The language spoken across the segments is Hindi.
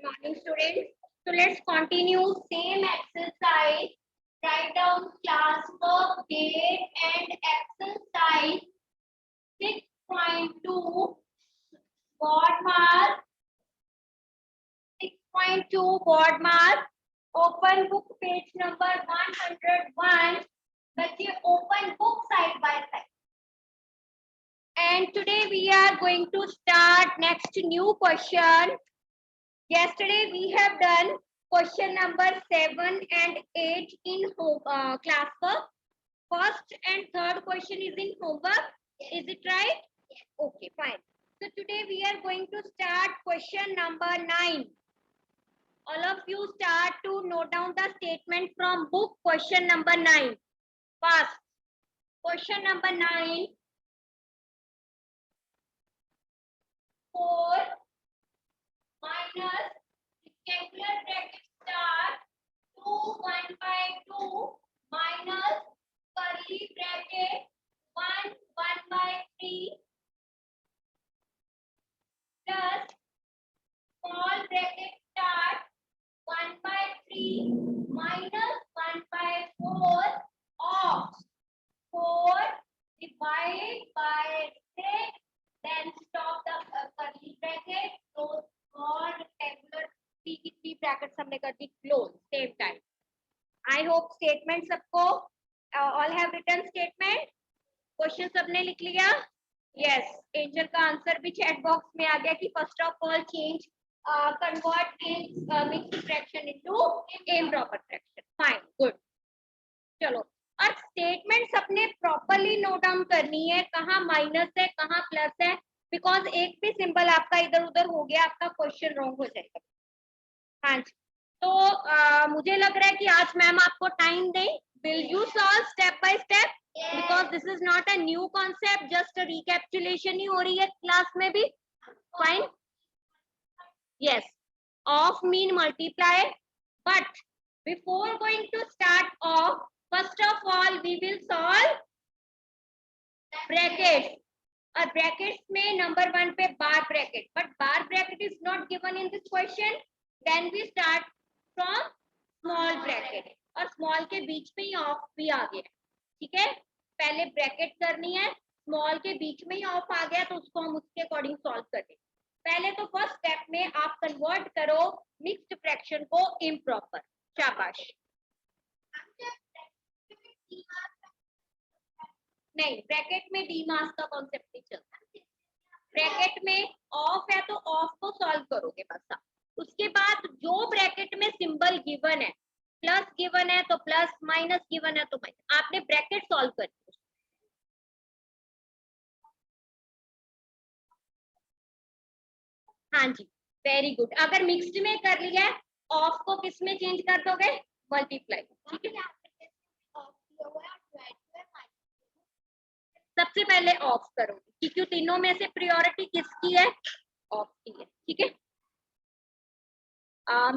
Good morning, students. So let's continue same exercise. Write down class work, date, and exercise 6.2 board mark. 6.2 board mark. Open book page number 101. बच्चे open book side by side. And today we are going to start next new question. Yesterday we have done question number 7 and 8 in class work. First and third question is in homework. Is it right? Okay, fine. So today we are going to start question number 9. All of you start to note down the statement from book question number 9. First, question number 9. 4 minus rectangular bracket start 2 1 by 2 minus curly bracket 1 1 by 3 plus small bracket start 1 by 3 minus 1 by 4 of 4 divided by 6. Then stop the curly bracket. So small rectangular three brackets हमने कर दी close same time. I hope statement सबको all have written statement. Question सबने लिख लिया? Yes. एंजल का आंसर भी चैट बॉक्स में आ गया कि first of all change convert mixed fraction into improper fraction. Fine, good. चलो और स्टेटमेंट अपने प्रॉपरली नोट डाउन करनी है, कहाँ माइनस है कहाँ प्लस है, बिकॉज एक भी सिंबल आपका इधर उधर हो गया आपका क्वेश्चन रॉन्ग हो जाएगा. हाँ जी, तो मुझे लग रहा है कि आज मैम आपको टाइम दें. Will you solve step by step, because this is not a new concept, just recapitulation ही हो रही है क्लास में भी. Fine. Yes, of mean multiply, but before going to start of, first of all we will solve brackets. और brackets में number 1 पे bar bracket, but bar bracket is not given in this question. Then we start from small bracket, और small के बीच में ही off भी आ गया. ठीक है, पहले bracket करनी है, small के बीच में ही off आ गया तो उसको हम उसके अकॉर्डिंग सॉल्व करें. पहले तो फर्स्ट स्टेप में आप कन्वर्ट करो मिक्स्ड फ्रैक्शन को इम्प्रॉपर. शाबाश. नहीं, ब्रैकेट में डी मास का कॉन्सेप्ट नहीं चलता. ब्रैकेट में ऑफ है तो ऑफ को सॉल्व करोगे बस आप. उसके बाद जो ब्रैकेट में सिंबल गिवन है, प्लस गिवन है तो प्लस, माइनस गिवन है तो माइनस, आपने ब्रैकेट सॉल्व कर दिया. हाँ जी, वेरी गुड. अगर मिक्स्ड में कर लिया है, ऑफ को किस में चेंज कर दोगे? मल्टीप्लाई. ठीक है, सबसे पहले ऑफ करोगे क्योंकि तीनों में से प्रायोरिटी किसकी है? ऑफ की है. ठीक है,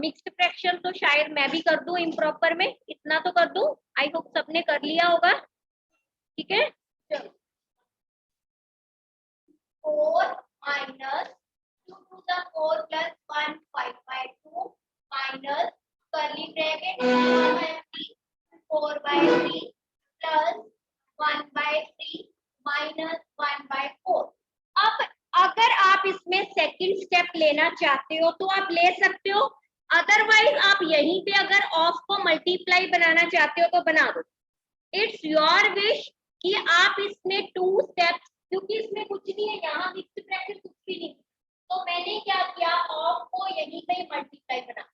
मिक्स्ड फ्रैक्शन तो शायद मैं भी कर दूं इम्प्रॉपर में, इतना तो कर दूं. आई होप सबने कर लिया होगा. ठीक है, चलो 4 minus 2 to the 4 plus 1 5 by 2 minus curly bracket 4 by 3 plus 1 by 3 minus 1 by 4. अब अगर आप इसमें सेकंड स्टेप लेना चाहते हो तो आप ले सकते हो, अदरवाइज आप यहीं पे अगर ऑफ को मल्टीप्लाई बनाना चाहते हो तो बना दो. इट्स योर विश कि आप इसमें 2 स्टेप्स, क्योंकि इसमें कुछ नहीं है, यहाँ मिक्स्ड ब्रैकेट कुछ भी नहीं, तो मैंने क्या किया, ऑफ को यहीं पे मल्टीप्लाई बना.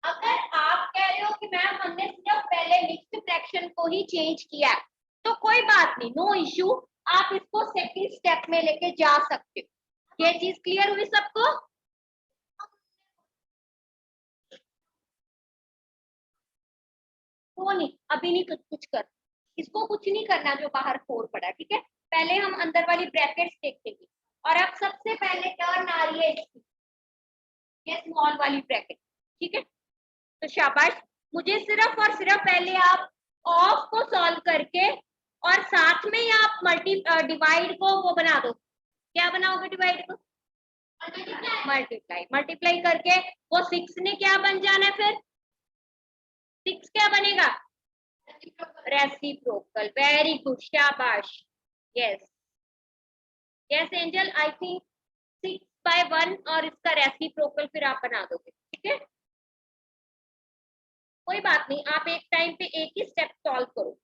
अगर आप कह रहे हो कि मैम हमने सिर्फ पहले मिक्स्ड फ्रैक्शन को ही चेंज किया तो कोई बात नहीं, नो इश्यू, आप इसको सेकंड स्टेप में लेके जा सकते हो. ये चीज क्लियर हुई सबको? वो नहीं, अभी नहीं कुछ कर, इसको कुछ नहीं करना जो बाहर 4 पड़ा. ठीक है, पहले हम अंदर वाली ब्रैकेट्स देखेंगे. और अब सबसे पहले टर्न आ रही है इसकी, ये स्मॉल वाली ब्रैकेट. ठीक है, तो शाबाश. मुझे सिर्फ और सिर्फ पहले आप ऑफ को सॉल्व करके और साथ में ही आप डिवाइड को वो बना दो. क्या बनाओगे डिवाइड को? मल्टीप्लाई मल्टीप्लाई करके वो 6 ने क्या बन जाना है, फिर 6 क्या बनेगा, रेसिप्रोकल। वेरी गुड, शाबाश। Yes yes angel, I think 6/1 और इसका रेसिप्रोकल फिर आप बना दोगे, ठीक है। कोई बात नहीं, आप एक टाइम पे एक ही स्टेप सॉल्व करो।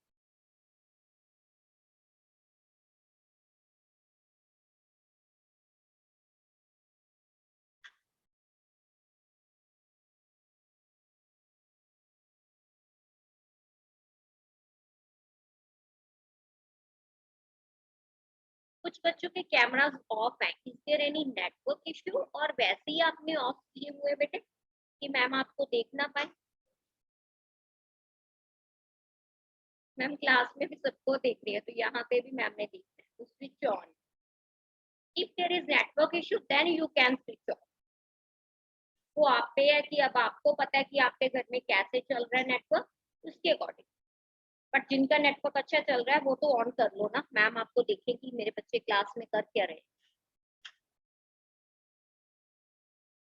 कुछ बच्चों के कैमरास ऑफ है, is there any network issue, और वैसे ही आपने ऑफ किए हुए बेटे कि मैम आपको देख ना पाए। मैम क्लास में भी सबको देख रही है, तो यहाँ पे भी मैम ने देख है, तो switch on. If there is network issue then you can switch off. वो आप पे है कि अब आपको पता है कि आपके घर में कैसे चल रहा है नेटवर्क, उसके अकॉर्डिंग। बट जिनका नेटवर्क अच्छा चल रहा है वो तो ऑन कर लो ना, मैम आपको देखेगी मेरे बच्चे क्लास में कर क्या रहे हैं।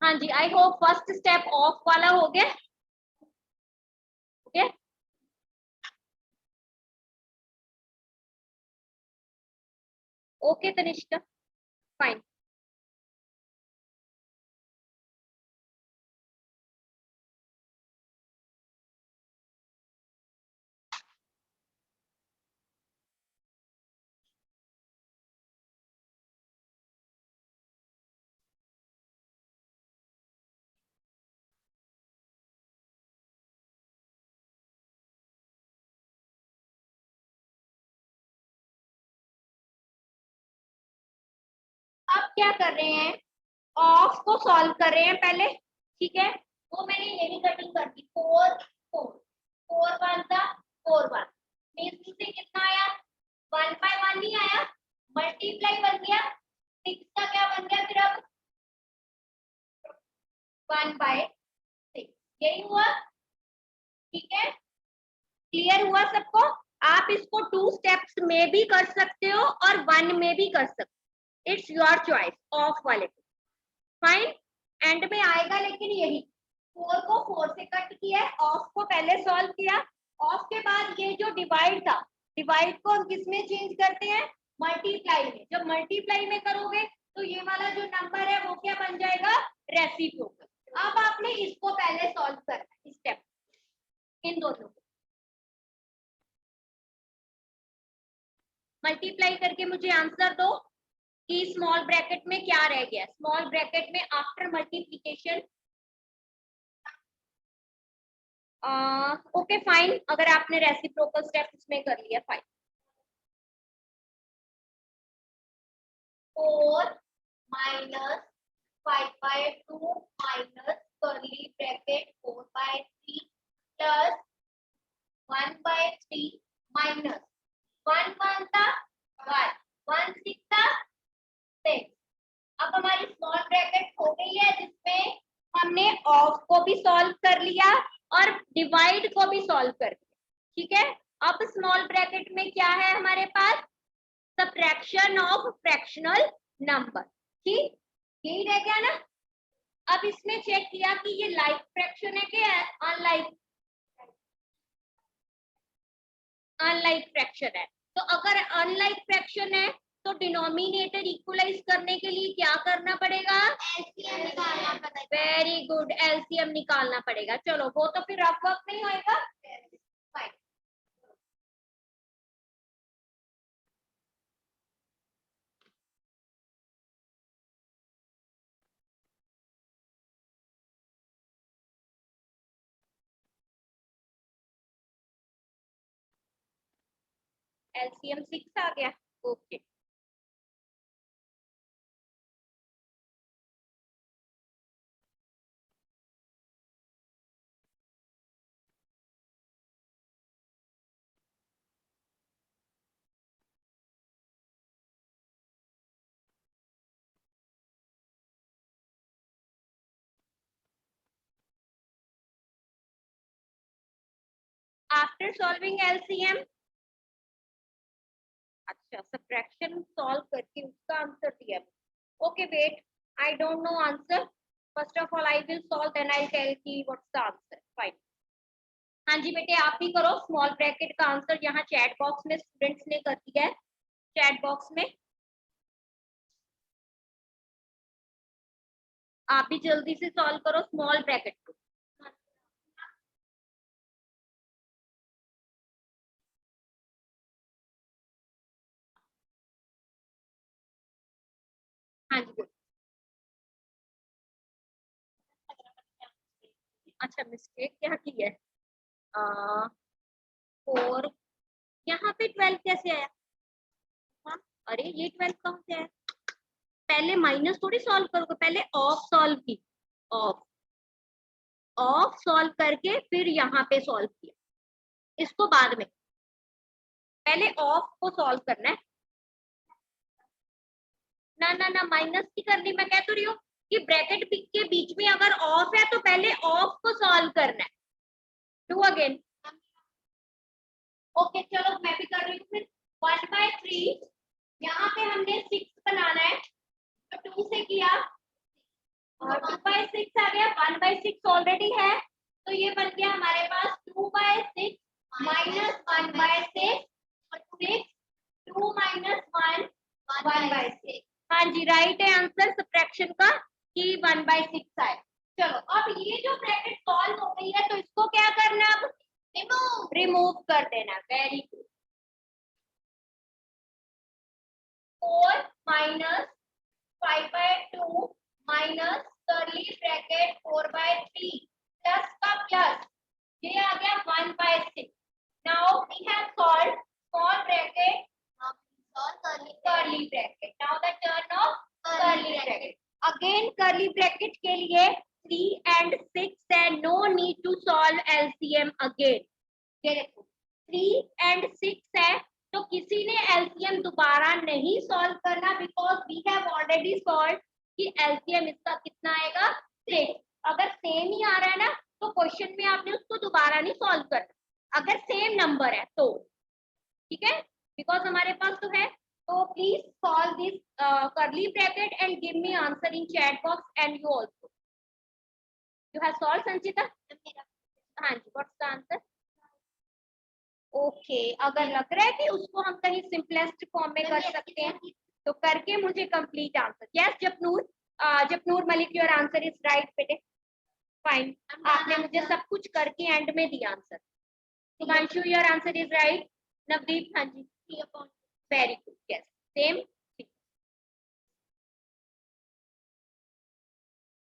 हाँ जी, I hope first step of वाला हो गया। Okay okay Tanishka, fine. अब क्या कर रहे हैं, ऑफ को सॉल्व कर रहे हैं पहले, ठीक है। वो मैंने यही कटिंग कर दी, 4 4 4 1 था 4 1, मीन्स से कितना आया, 1/1 नहीं आया, मल्टीप्लाई बन गया, 6 का क्या बन गया फिर अब 1/6, यही हुआ, ठीक है। क्लियर हुआ सबको। आप इसको 2 स्टेप्स में भी कर सकते हो और 1 में भी कर सकते हो, इट्स योर चॉइस, ऑफ वाले को। फाइन, एंड में आएगा लेकिन यही, 4 को 4 से कट किया, ऑफ को पहले सॉल्व किया, ऑफ के बाद ये जो डिवाइड था, डिवाइड को हम किस में चेंज करते हैं, मल्टीप्लाई में। जब मल्टीप्लाई में करोगे तो ये वाला जो नंबर है वो क्या बन जाएगा, रेसिप्रोकल। अब आपने इसको पहले सॉल्व करना है, स्टेप इन दोनों को मल्टीप्लाई करके मुझे आंसर दो कि स्मॉल ब्रैकेट में क्या रह गया। स्मॉल ब्रैकेट में आफ्टर मल्टीप्लिकेशन, ओके फाइन, अगर आपने रेसिप्रोकल स्टेप इसमें कर लिया, fine. 4 minus 5/2 minus curly bracket 4/3 plus 1/3 minus 1 1 था 1 1 6 था 6। अब हमारी स्मॉल ब्रैकेट हो गई है जिसमें हमने ऑफ को भी सॉल्व कर लिया और डिवाइड को भी सॉल्व कर लिया, ठीक है। अब स्मॉल ब्रैकेट में क्या है हमारे पास, सब्ट्रैक्शन ऑफ फ्रैक्शनल नंबर, ठीक, यही रह गया ना। अब इसमें चेक किया कि ये लाइक फ्रैक्शन है क्या है, अनलाइक, अनलाइक फ्रैक्शन है। तो अगर अनलाइक फ्रैक्शन है तो डिनोमिनेटर इक्वलाइज करने के लिए क्या करना पड़ेगा, एलसीएम निकालना पड़ेगा। वेरी गुड, एलसीएम निकालना पड़ेगा। चलो वो तो फिर रफ वर्क नहीं होएगा, एलसीएम 6 आ गया, ओके। आफ्टर सॉल्विंग एलसीएम, अच्छा सब्ट्रैक्शन सॉल्व करके उसका आंसर दिया, okay wait, I don't know answer. First of all, I will solve, then I'll tell you what's the answer. Fine. हाँ जी बेटे, आप भी करो स्मॉल ब्रैकेट का आंसर, यहाँ चैट बॉक्स में स्टूडेंट्स ने कर दिया है, चैट बॉक्स में आप भी जल्दी से सॉल्व करो स्मॉल ब्रैकेट को। हाँ जी, अच्छा मिस्टेक क्या की है? 4, यहाँ पे 12 कैसे आया? हाँ, अरे ये 12 कहाँ से आया? पहले माइनस थोड़ी सॉल्व करोगे, पहले ऑफ सॉल्व की, ऑफ ऑफ सॉल्व करके फिर यहाँ पे सॉल्व किया, इसको बाद में, पहले ऑफ को सॉल्व करना है ना। ना ना माइनस की करनी, मैं कह तो रही हूँ कि ब्रैकेट के बीच में अगर ऑफ है तो पहले ऑफ को सॉल्व करना है। Do again. ओके चलो मैं भी कर रही हूँ फिर। 1/3 यहाँ पे हमने 6 बनाना है, तो 2 से किया और 2/6 आ गया, 1/6 ऑलरेडी है, तो ये बन गया हमारे पास 2/6 माइनस 1/6 और 6 2 माइनस 1 1/6। हाँ जी राइट है आंसर सब्ट्रैक्शन का कि 1/6 आए। चलो अब ये जो ब्रैकेट सॉल्व हो गई है तो इसको क्या करना है, अब रिमूव कर देना। Very good. 4 minus 5/2 minus curly bracket 4/3 plus का प्लस, ये आ गया 1/6। Now we have solve small bracket curly bracket. Now the turn of curly bracket. Again curly bracket के लिए 3 and 6 है, no need to solve LCM again. ये देखो 3 and 6 है, तो किसी ने LCM दोबारा नहीं सॉल्व करना, because we have already solved कि LCM इसका कितना आएगा 6। अगर सेम ही आ रहा है ना तो क्वेश्चन में आपने उसको दोबारा नहीं सॉल्व करना, अगर सेम नंबर है तो, ठीक है, बिकॉज हमारे पास तो है। तो please solve this curly bracket and give me answer in chat box, and you also you have solved संचिता। हाँ जी व्हाट्स द आंसर? ओके अगर लग रहा है कि उसको हम कहीं सिंपलेस्ट फॉर्म में कर सकते हैं तो करके मुझे complete answer. Yes Japnoor, Japnoor Malik your answer is right बेटे, फाइन, आपने मुझे सब कुछ करके एंड में दिया answer. Sumanshu your answer is right. Navdeep हाँ जी very good, yes same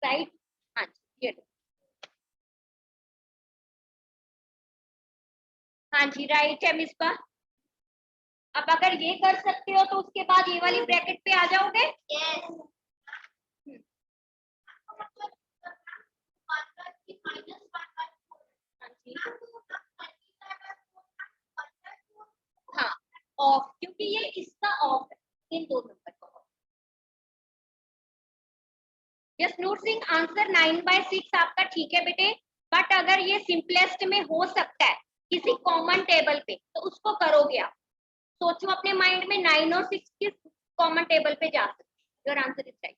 right. हाँ जी ये हाँ जी राइट है मिसबा। अब अगर ये कर सकते हो तो उसके बाद ये वाली ब्रैकेट पे आ जाओगे। yes. हाँ ऑफ, क्योंकि ये इसका ऑफ है इन दो नंबर का। यस नूर सिंह आंसर 9/6 आपका ठीक है बेटे, बट अगर ये सिंपलेस्ट में हो सकता है किसी कॉमन टेबल पे तो उसको करोगे आप। सोचो अपने माइंड में 9 और 6 किस कॉमन टेबल पे जा सकते। Your answer is right.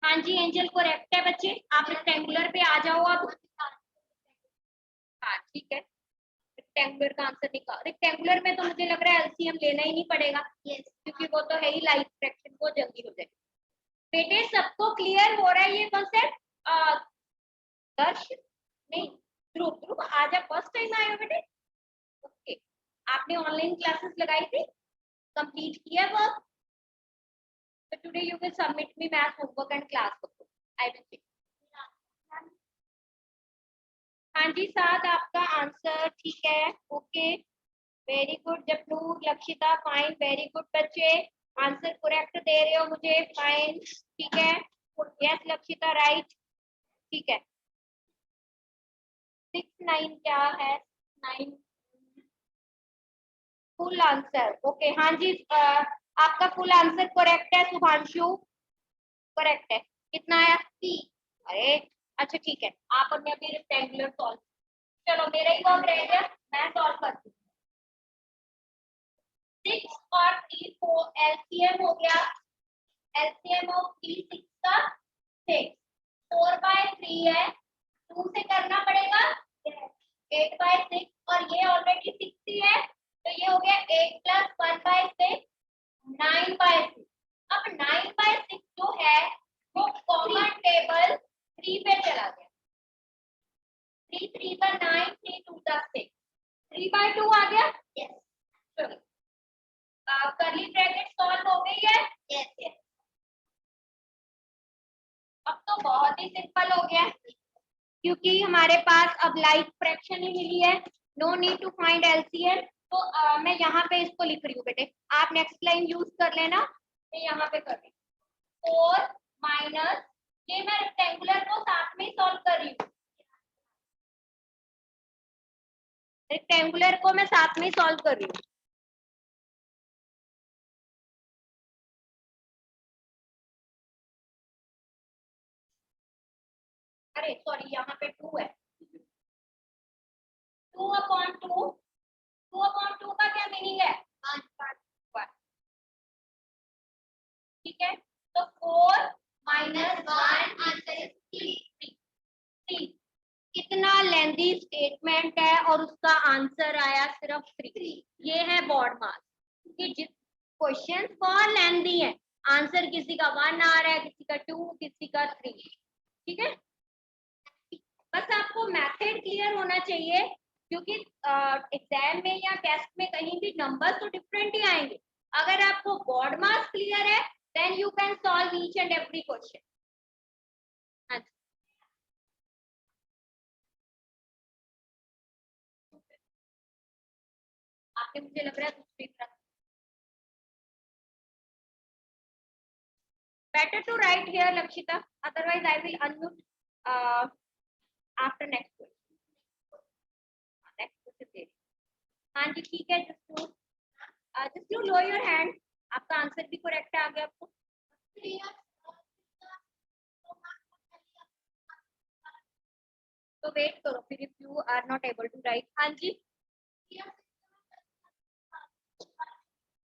हाँ जी एंजल करेक्ट है बच्चे, आप रेक्टेंगुलर पे आ जाओ अब। हाँ ठीक है, रेक्टेंगुलर का आंसर निकाल। रेक्टेंगुलर में तो मुझे लग रहा है एलसीएम लेना ही नहीं पड़ेगा, yes. क्योंकि वो तो है ही लाइक फ्रैक्शन, वो जल्दी हो जाएगी। बेटे सबको क्लियर हो रहा है ये कॉन्सेप्ट? दर्श नहीं, ध्रुव, ध्रुव आज आप फर्स्ट टाइम आए हो बेटे? ओके, आपने ऑनलाइन क्लासेस लगाई थी, कंप्लीट किया work? So today you will submit me math homework and class work. I will check. हाँ जी साथ आपका आंसर ठीक है, okay very good. Japnoor Lakshita fine, very good बच्चे, आंसर करेक्ट दे रहे हो मुझे, फाइन ठीक है। यस लक्षिता राइट, ठीक है। 6 9 क्या है? 9 फुल आंसर, ओके हाँ जी आपका फुल आंसर करेक्ट है शुभांशु, करेक्ट है। कितना आया? 3। अरे अच्छा ठीक है, आप और मैं अभी रेक्टेंगुलर सॉल्व, चलो मेरा ही वर्क रह गया, मैं सॉल्व करती हूँ। 6 और 3 4 LCM हो गया, LCM ऑफ 3 6 का 6, 4/3 है, 2 से करना पड़ेगा 8/6 और ये ऑलरेडी 6 ही है तो ये हो गया 8 + 1/6 9/6। अब 9/6 जो है वो कॉमन टेबल 3 पे चला गया, 3 3 का 9 3 2 का 6 3/2 आ गया। यस चलो करली ब्रैकेट सॉल्व हो गई है। यस यस अब तो बहुत ही सिंपल हो गया क्योंकि हमारे पास अब लाइक फ्रैक्शन ही मिली है, no need to find LCM. तो मैं यहाँ पे इसको लिख रही हूँ बेटे, आप नेक्स्ट लाइन यूज कर लेना, मैं यहाँ पे कर रही हूँ 4 माइनस, ये मैं रेक्टेंगुलर को साथ में सॉल्व कर रही हूँ, रेक्टेंगुलर को मैं साथ में सॉल्व कर रही हूँ। अरे सॉरी यहाँ पे 2 है, 2/2, 2/2 का क्या मीनिंग है, 1 ठीक है। तो 4 माइनस 1 आंसर इज 3। कितना लेंथी स्टेटमेंट है और उसका आंसर आया सिर्फ 3। ये है बॉड मास कि क्वेश्चन बहुत लेंथी है, आंसर किसी का 1 आ रहा है, किसी का 2, किसी का 3, ठीक है। बस आपको मेथड क्लियर होना चाहिए क्योंकि एग्जाम में या टेस्ट में कहीं भी नंबर तो डिफरेंट ही आएंगे। अगर आपको बॉड मास क्लियर है then you can solve each and every question. आपके मुझे लग रहा है दूसरी तरफ better to write here Lakshita, otherwise I will unmute after next question। next question दे हाँ जी ठीक है, just you lower your hand, आपका आंसर भी करेक्ट आ गया आपको। तो वेट करो फिर, if you are not able to write. हाँ जी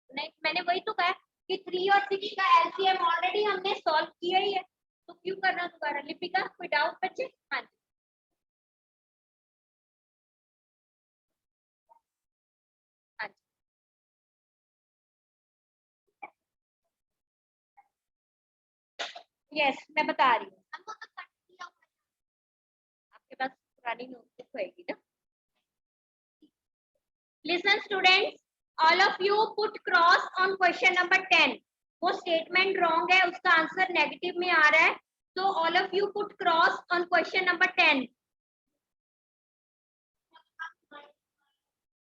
नहीं, मैंने वही तो कहा कि 3 और 6 का एलसीएम ऑलरेडी हमने सॉल्व किया ही है, तो क्यों करना दोबारा। लिपिका कोई डाउट बच्चे। हाँ जी हाँ जी यस मैं बता रही हूँ, आपके पास पुरानी नोटबुक होगी ना। Listen students, all of you put cross on question number 10। वो स्टेटमेंट रॉन्ग है, उसका आंसर नेगेटिव में आ रहा है, तो all of you put cross on question number 10।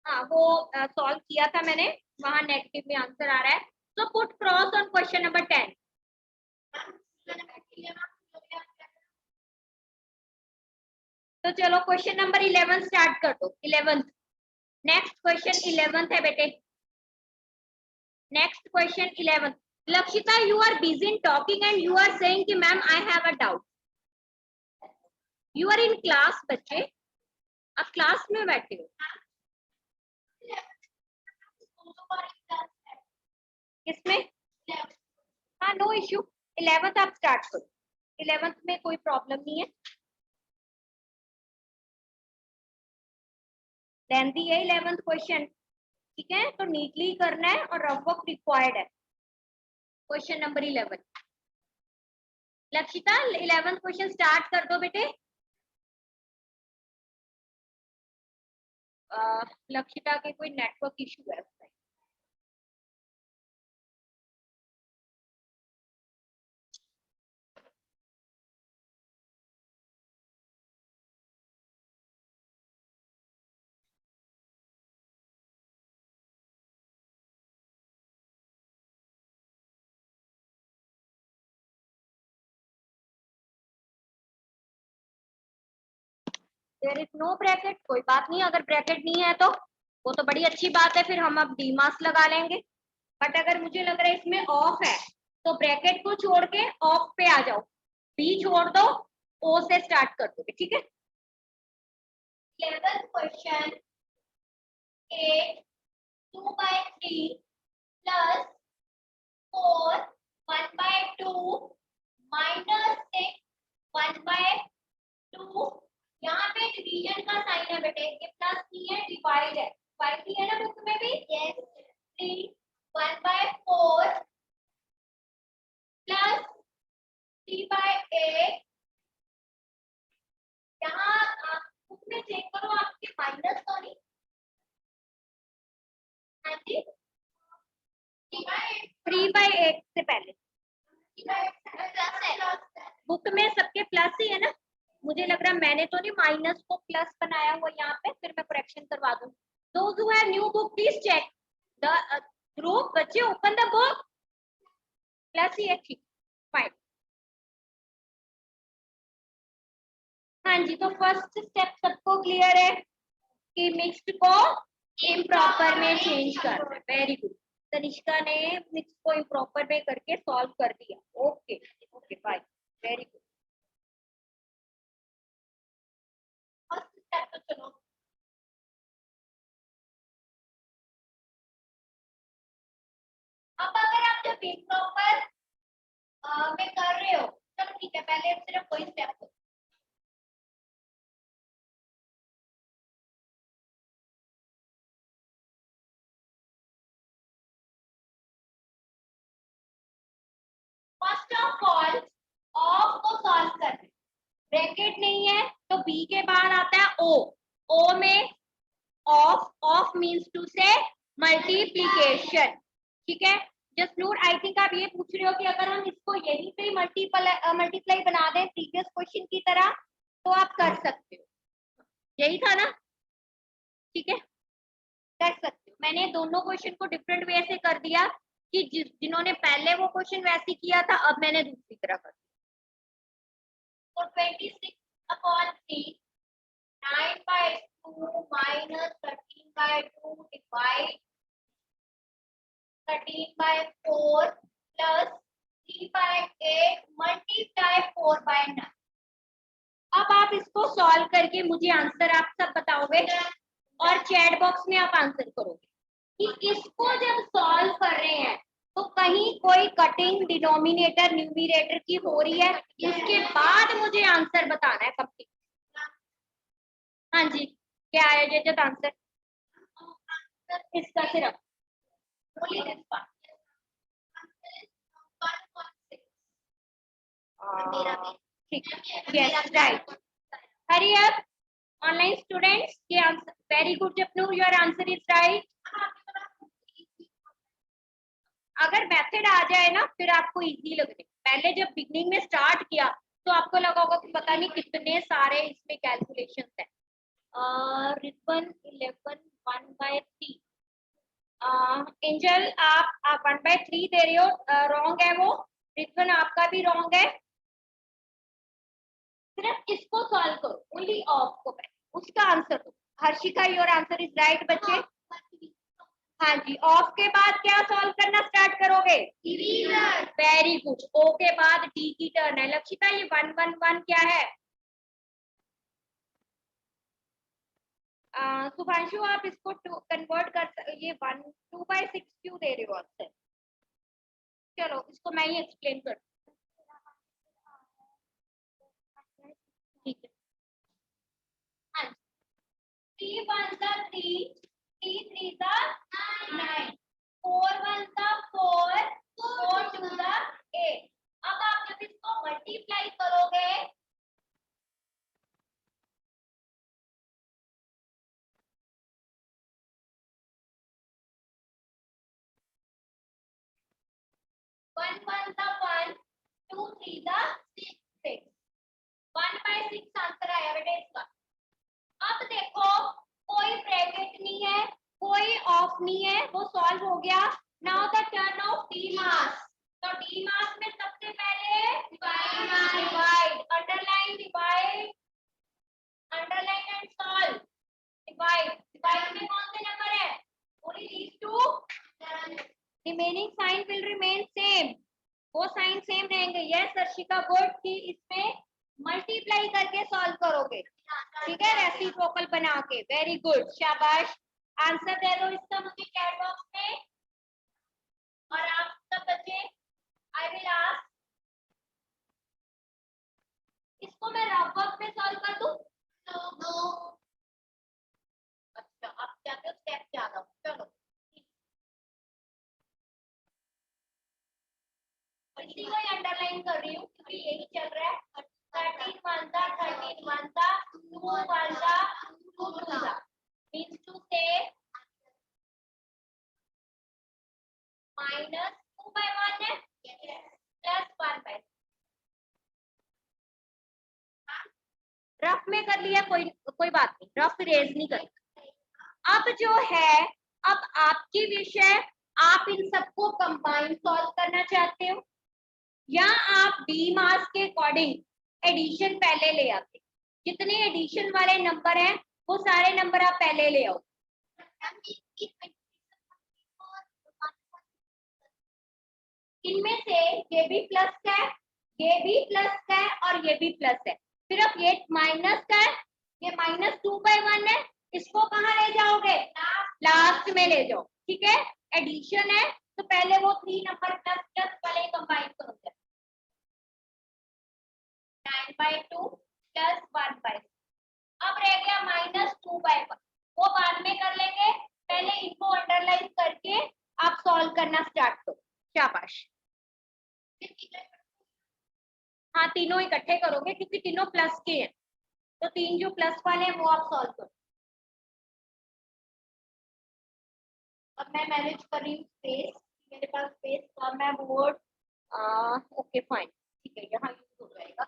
हाँ वो सॉल्व किया था मैंने, वहां नेगेटिव में आंसर आ रहा है, तो put cross on question number 10। तो चलो क्वेश्चन नंबर 11 स्टार्ट कर दो। 11th नेक्स्ट क्वेश्चन 11th है बेटे, next question 11th। Lakshita you are busy in talking and you are saying कि ma'am I have a doubt. You are in class बच्चे, आप क्लास में बैठे हो। किसमें? हाँ नो इश्यू, 11th आप स्टार्ट करो, 11th में कोई प्रॉब्लम नहीं है। लेंथी है 11th क्वेश्चन, ठीक है, तो नीटली करना है और रफ वर्क रिक्वायर्ड है। Question number 11 Lakshita 11th question start कर दो बेटे। लक्षिता के कोई नेटवर्क इशू है। देयर इज नो ब्रैकेट, कोई बात नहीं, अगर ब्रैकेट नहीं है तो वो तो बड़ी अच्छी बात है, फिर हम अब डी मार्क्स लगा लेंगे। बट अगर मुझे लग रहा है इसमें ऑफ है तो ब्रैकेट को छोड़ के ऑफ पे आ जाओ, बी छोड़ दो, ओ से स्टार्ट कर दो, ठीक है। 11th question 8 2/3 plus 4 1/2 minus 6 1/2। यहाँ पे डिवीजन का साइन है बेटे, ये प्लस नहीं है, डिवाइड है। डिवाइड ही है ना बुक में भी? यस। 3 1/4 प्लस 3/8। यहाँ आप बुक में चेक करो, आपके माइनस तो नहीं? हाँ जी, 3/8 से पहले बुक में सबके प्लस ही है ना? मुझे लग रहा है मैंने तो नहीं माइनस को प्लस बनाया हुआ यहाँ पे, फिर मैं करेक्शन करवा दूँ। Those who have new book, please check the group. बच्चे open the book. प्लस ही है, ठीक, फाइन। हाँ जी, तो फर्स्ट स्टेप सबको क्लियर है कि मिक्स्ड को इम्प्रॉपर में चेंज कर। वेरी गुड, तनिष्का ने मिक्स को इम्प्रॉपर में करके सॉल्व कर दिया। Okay okay fine, very good. First step तो चलो, अब अगर आप जब इम्प्रॉपर में कर रहे हो, चलो ठीक है, पहले सिर्फ कोई स्टेप हो। फर्स्ट ऑफ ऑल ऑफ को सॉल्व कर, ब्रैकेट नहीं है तो बी के बाद आता है ओ। ओ में ऑफ, ऑफ मींस टू से मल्टीप्लिकेशन, ठीक है। जसनूर, आई थिंक आप ये पूछ रहे हो कि अगर हम इसको यहीं पे मल्टीप्लाई बना दें प्रीवियस क्वेश्चन की तरह, तो आप कर सकते हो। यही था ना? ठीक है, कर सकते हो। मैंने दोनों क्वेश्चन को डिफरेंट वे से कर दिया कि जिन्होंने पहले वो क्वेश्चन वैसे किया था, अब मैंने दूसरी तरह कर दिया। तो 26/3 9/2 minus 13/2 divide 13/4 plus 3/8 multiply 4/9। अब आप इसको सॉल्व करके मुझे आंसर आप सब बताओगे और चैट बॉक्स में आप आंसर करोगे कि इसको जब सॉल्व कर रहे हैं तो कहीं कोई कटिंग डिनोमिनेटर न्यूमरेटर की हो रही है, इसके बाद मुझे आंसर बताना है कंप्लीट। हाँ जी, क्या है जजत आंसर इसका? सिर्फ ठीक, yes right. Hurry up online students, ये answer very good Japnu, your answer is right. अगर मेथड आ जाए ना फिर आपको इजी लगने, पहले जब बिगनिंग में स्टार्ट किया तो आपको लगा होगा कि पता नहीं कितने सारे इसमें कैलकुलेशंस हैं। रिजवन 11 1/3। एंजल आप 1/3 दे रहे हो, रॉन्ग है वो। रिजवन आपका भी रॉन्ग है। सिर्फ इसको सॉल्व करो, ओनली ऑफ को, उसका आंसर दो। Harshika, your answer is right बच्चे। हाँ जी, ऑफ के बाद क्या सॉल्व करना स्टार्ट करोगे? डिवीजन। Very good. ओ के बाद डी की टर्न है। लक्षिता, ये 1 1 1 क्या है? सुभांशु, आप इसको कन्वर्ट कर, ये 1 2/6 क्यों दे रहे हो आंसर? चलो इसको मैं ही एक्सप्लेन कर, ठीक है। हाँ, 3 1 3 3 3 9 4 1 4 4 2 8। अब आप जब इसको मल्टीप्लाई करोगे 1 1 1 2 3 6 1/6 आंसर आया बेटे इसका। अब देखो कोई ब्रैकेट नहीं है, कोई ऑफ नहीं है, वो सॉल्व हो गया। Now the turn of D MAS. तो डी मास में सबसे पहले divide, underline divide, underline and solve. Divide, divide में कौन से नंबर है? Only these two, remaining sign will remain same, वो साइन सेम रहेंगे। यस अर्शिका, गुड, कि इसमें मल्टीप्लाई करके सॉल्व करोगे, ठीक है, रेसिप्रोकल बना के। वेरी गुड, शाबाश। आंसर दे दो इसका मुझे चैट बॉक्स में। और आप सब बच्चे, आई विल आस्क, इसको मैं रफ वर्क में सॉल्व कर दूं? नो। अच्छा, आप चाहते हो स्टेप ज्यादा हो, चलो इसी को ही अंडरलाइन कर रही हूँ क्योंकि यही चल रहा है। 13 वन सा 13 वन सा 2 वन सा 2 टू सा मींस टू से माइनस 2/1 है प्लस 1/, रफ में कर लिया, कोई बात नहीं, रफ इरेज नहीं कर। अब जो है, अब आपकी विश है, आप इन सबको कंबाइन सॉल्व करना चाहते हो या आप डी मास के अकॉर्डिंग एडिशन पहले ले आते, जितने एडिशन वाले नंबर हैं वो सारे नंबर आप पहले ले आओ। इनमें से ये भी प्लस का है, ये भी प्लस का है और ये भी प्लस है, सिर्फ ये माइनस का है, ये -2/1 है, इसको कहाँ ले जाओगे? लास्ट में ले जाओ, ठीक है। एडिशन है तो पहले वो 3 नंबर प्लस प्लस वाले कंबाइन करोगे, 9/2 प्लस 1/, अब रह गया -2/1, वो बाद में कर लेंगे, पहले इनको अंडरलाइन करके आप सॉल्व करना स्टार्ट करो, शाबाश। हाँ, तीनों इकट्ठे करोगे क्योंकि तीनों प्लस के हैं, तो 3 जो प्लस वाले हैं वो आप सॉल्व करो। अब मैं मैनेज कर रही हूँ स्पेस, मेरे पास स्पेस कम है, बोर्ड ओके फाइन, ठीक है, यहाँ यूज हो जाएगा।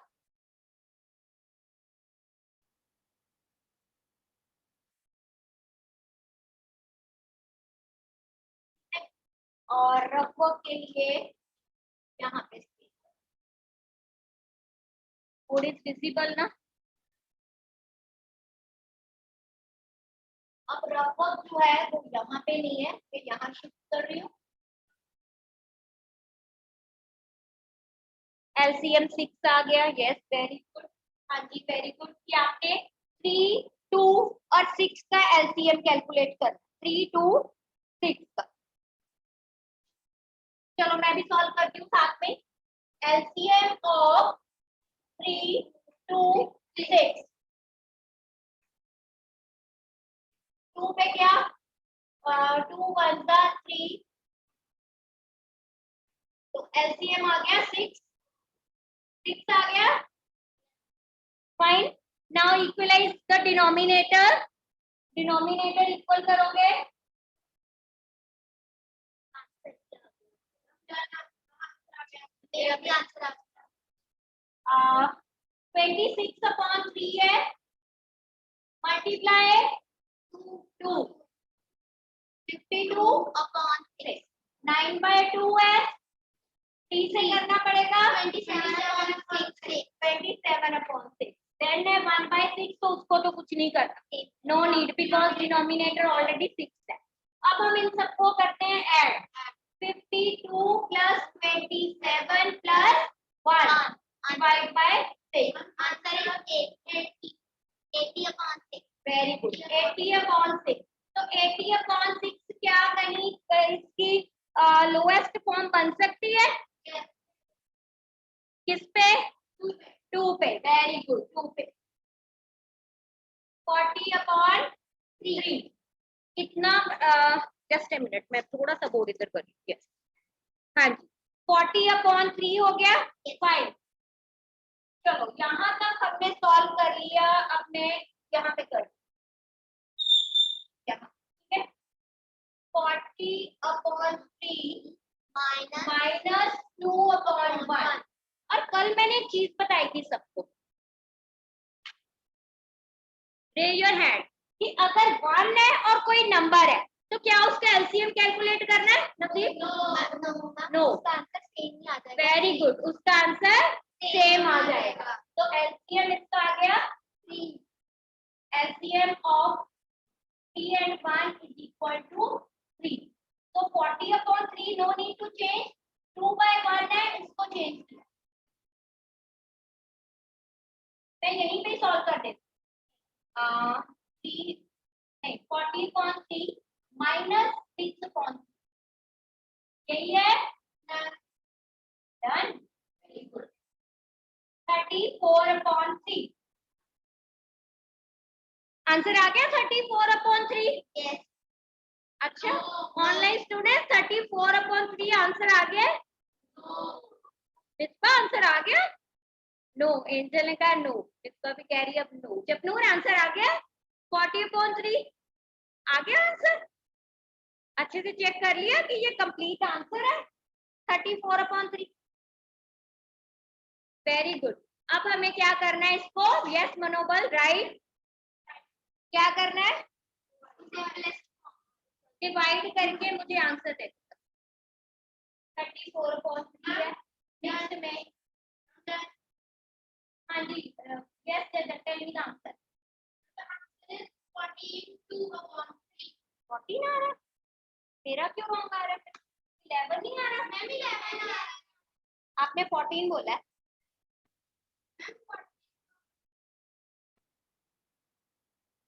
और रफ वर्क के लिए यहाँ पे स्पेस, बोर्ड इज विजिबल ना। अब रफ वर्क जो है वो यहाँ पे नहीं है, मैं यहाँ शिफ्ट कर रही हूँ। एलसीएम 6 आ गया, यस वेरी गुड, हाँ जी वेरी गुड, कि आपने 3, 2 और 6 का एलसीएम कैलकुलेट कर, 3, 2, 6 का। चलो मैं भी सॉल्व करती हूँ साथ में, एलसीएम ऑफ 3, 2, 6, 2 पे क्या 2 1 सा 3, तो एलसीएम आ गया 6, 6 आ गया, fine. Now equalise the denominator, denominator equal करोगे 26/3 है, मल्टीप्लाई 2, 52/6, 9/2 है, 3 से करना पड़ेगा 27/6, देन है 1/6, तो उसको तो कुछ नहीं करना, no need because denominator already 6 है। अब हम इन सबको करते हैं add, 52 plus 27 plus 1 divide by 6, answer is 80/6, very good, 80/6। तो 80/6 क्या कहीं इसकी लोएस्ट फॉर्म बन सकती है? किस पे? 2 पे, वेरी गुड, 2 पे। 40/3 कितना, जस्ट ए मिनट, मैं थोड़ा सा बोर्ड इधर कर रही हूँ, हाँ जी, 40/3 हो गया, फाइन। चलो यहाँ तक हमने सॉल्व कर लिया, अब मैं यहाँ पे कर, यहाँ ठीक है, 40/3 -2/1। और कल मैंने एक चीज बताई थी सबको, रेज योर हैंड, कि अगर 1 है और कोई नंबर है तो क्या उसका एलसीएम कैलकुलेट करना है नवदीप? नो, उसका आंसर सेम ही आ जाएगा, वेरी गुड, उसका आंसर सेम आ जाएगा। तो एलसीएम इसका आ गया 3, LCM of 3 and 1 is equal to 3, तो 40/3 नो नीड टू चेंज, 2/1 है, इसको चेंज किया, मैं यहीं पे सॉल्व कर देती हूँ, 40/3 -6/3, यही है डन। Very good. 34/3 आंसर आ गया 34/3। यस। अच्छा ऑनलाइन स्टूडेंट 34/3 आंसर आ गया। इसका आंसर आ गया नो। एंजल ने कहा नो, इसका भी कह रही है अब नो। जपनूर आंसर आ गया 40/3 आ गया आंसर। अच्छे से चेक कर लिया कि ये कंप्लीट आंसर है 34/3। Very good. अब हमें क्या करना है इसको, यस मनोबल राइट, क्या करना है डिवाइड करके मुझे आंसर दे। 34/3 है नेक्स्ट में। हाँ जी yes tell me the answer. 14 आ रहा है, मेरा क्यों रॉन्ग आ रहा है? 11 नहीं आ रहा। मैं भी 11 आ रहा है। आपने 14 बोला है।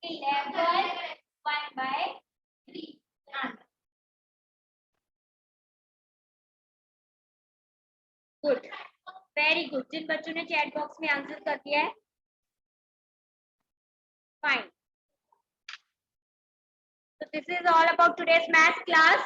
11 1/3 आंसर। Good, very good. जिन बच्चों ने चैट बॉक्स में आंसर कर दिया है fine. So this is all about today's math class.